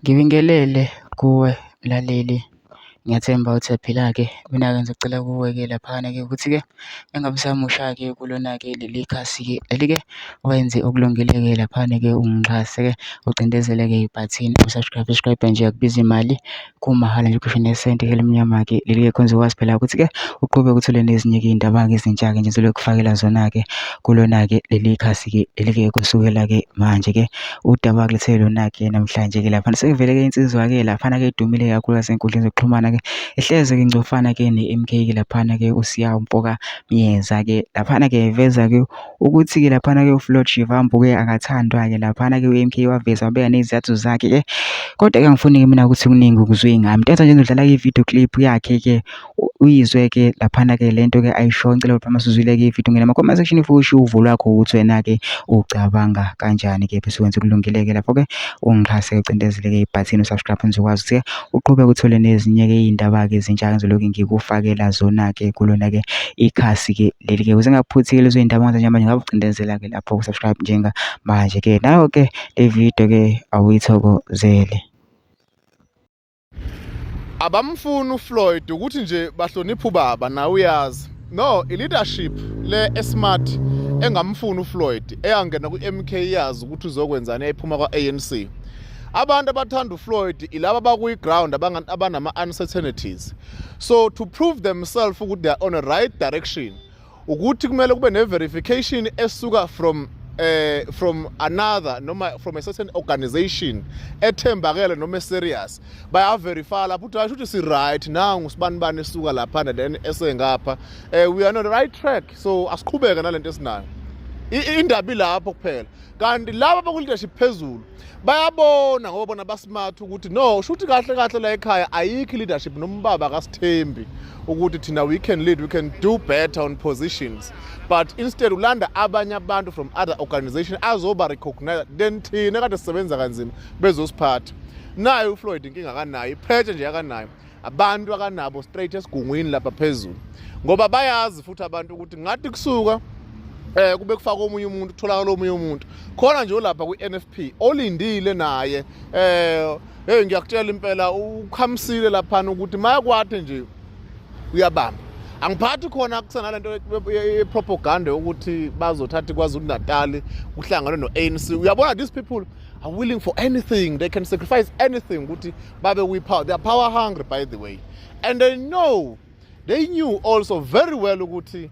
Ngibingelele kuwe mlaleli, ngiyathemba uthaphila-ke. Mina-ke ngizocela kuwe-ke laphana-ke ukuthi-ke engabe usamusha-ke kulona-ke leli khasi-ke leli-ke wenze okulungile-ke laphana-ke ungixhase-ke ucindezele-ke ibhathini subscribe nje akubizi imali kumahhala nje ukhishwe nesenti-ke elimnyama-ke leli-ke khona uzokwazi phela ukuthi-ke uqhubeke uthole nezinye-ke iy'ndaba-ke ezintsha-ke nje zokufakela zona-ke kulona-ke leli khasi-ke leli-ke kusukela-ke manje-ke udaba kulethele lona-ke namhlanje-ke laphana sekuvele-ke insizwa-ke laphana-ke edumile kakhulu ey'nkundleni zokuxhumana-ke ehlezi-ke ingcofana-ke ne-MK-ke laphana-ke uSiya Mpoka Miyeza-ke laphana-ke iveza-ke ukuthi-ke laphana-ke uFloyd Shivambu-ke akathandwa-ke laphana-ke u-MK waveza wabeka nezizathu zakhe-ke. Kodwa-ke angifuni-ke mina ukuthi kuningi ukuzwe ngami ntatha nje ngizodlala-ke i-video clip yakhe-ke uyizwe-ke laphana-ke lento-ke ayisho. Ngicela ukuthi masuzwile-ke i-video ngena ama-comment section futhi usho uvo lwakho ukuthi wena-ke ucabanga kanjani-ke bese wenza kulungile-ke lapho-ke ungixhase ucindezele-ke ibhathini usubscribe ngizokwazi ukuthi uqhubeke uthole nezinye-ke iy'ndaba-ke ezintsha ngizoloku ngikufakela zona-ke kulona-ke ikhasi-ke leli-ke ukuze ngaphuthi-ke lezo y'ndaba manje ngabe ucindezela-ke lapho usubscribe njengamanje-ke nayo-ke le video-ke awuyithokozele. Abamfuna uFloyd ukuthi nje bahlonipha ubaba nawe uyazi. No, i-leadership le esmart engamfuna uFloyd eyangena ku-MK yazi ukuthi uzokwenzani ephuma kwa-ANC. Abantu abathanda uFloyd ilaba bakuyi-ground abanama-uncertainties. So to prove themselves ukuthi they are on a right direction ukuthi kumele kube ne-verification esuka from another noma from a certain organization ethembakele noma serious bayaverify lapho ukuthi asho ukuthi si right nangu sibanibani esuka lapha then esengapha we are on the right track, so asiqhubeke nalento esinayo. Indaba ilapho kuphela. Kanti laba baku-leadership phezulu bayabona ngoba bona basmart ukuthi no shuthi kahle kahle la ekhaya ayikho leadership nombaba akasithembi ukuthi thina we can lead, we can do better on positions, but instead ulanda abanye abantu from other organizations azoba recognize then thina kade sisebenza kanzima bezosiphatha. Naye uFloyd inkinga akanayo, ipressure nje akanayo, abantu akanabo straight esigungwini lapha phezulu ngoba bayazi futhi abantu ukuthi ngathi kusuka kube kufaka omunye umuntu kutholakala omunye umuntu khona nje lapha kwi-NFP olindile naye ngiyakutshela impela ukhamsile lapha ukuthi mayakwathi nje uyabamba. Angiphathi khona kusanalento ye-propaganda ukuthi bazothatha kwaZulu Natal kuhlangana no-ANC. Uyabona these people are willing for anything, they can sacrifice anything ukuthi babe kwi-power. They are power hungry by the way, and they knew also very well ukuthi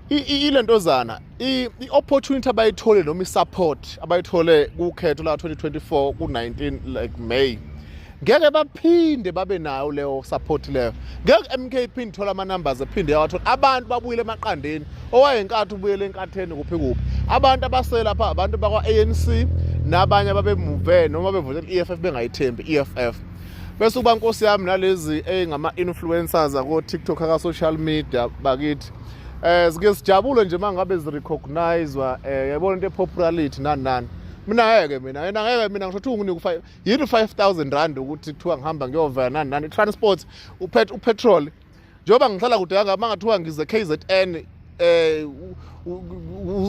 ilentozana i-opportunity abayithole noma i-support abayithole kukhetho la 2024 ku-19 like May ngeke baphinde babe nayo leyo support leyo. Ngeke MK iphinde thola ama-numbers ephinde yawathola abantu babuyele emaqandeni owayenkathi ubuyele enkatheni kuphi abantu abasele lapha abantu bakwa-ANC nabanye ababemuve noma bevotela i-EFF bengayithembi i-EFF. Bese uba nkosi yami nalezi ey'ngama-influencers ako-TikTok aka-social media bakithi sike sijabule nje mangabe zirecognizewa yabona into popularity nani. Mina ngeke ngisho unginike yini 5,000 rand ukuthi kuthiwa ngihamba ngiyovela nani transport upetrol njengoba ngihlala kude kangaka mangathiwa ngize KZN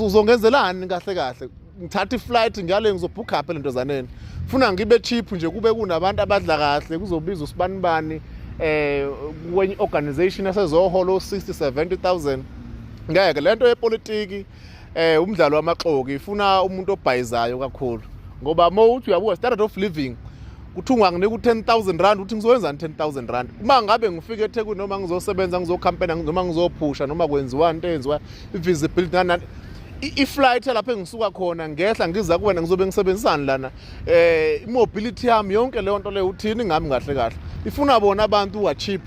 uzongenzelani kahle ngithatha iflight ngiyale ngizobhukha phela lentozaneni ufuna ngibe cheap nje kube kunabantu abadla kahle kuzobiza usibanibani kwenye organization esezohola 60-70,000. Ngeke lento yepolitiki umdlalo wamaxoki ifuna umuntu obhayizayo kakhulu ngoba uthi uyabuka standard of living kuthi unganginike u10,000 rand uthi ngizowenzani 10,000 rand uma ngabe ngifike eThekwini noma ngizosebenza ngizokhampena noma ngizophusha noma kwenziwa into enziwa i-visibility nani i-flight lapha engisuka khona ngehla ngiza kuwena ngizobe ngisebenzisani lana i-mobility yami yonke leyo nto leyo uthini ngami kahle ifuna bona abantu who are cheap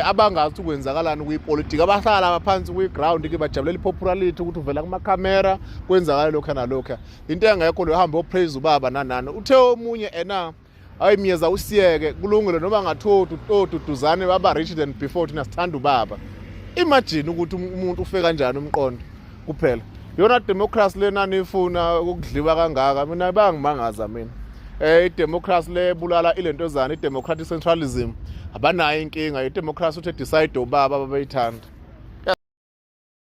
abangazi ukwenzakalani kwipolitiki abahlala laphansi kwi-ground ke bajabulela i-popularity ukuthi uvela kumakhamera kwenzakala lokho nalokho. Into engekho lo hamba opraise ubaba nanani uthe omunye hayi Miyeza usiyeke kulungile noma ngathiwa ududuzane baba rich than before thina sithanda ubaba. Imagine ukuthi umuntu ufe kanjani umqondo kuphela. Yona democracy lena nifuna ukudliwa kangaka mina bangimangaza mina. I-democracy le bulala ilentozana i-democratic centralism abanayo inkinga, i-democracy uthe decide ubaba abayithanda.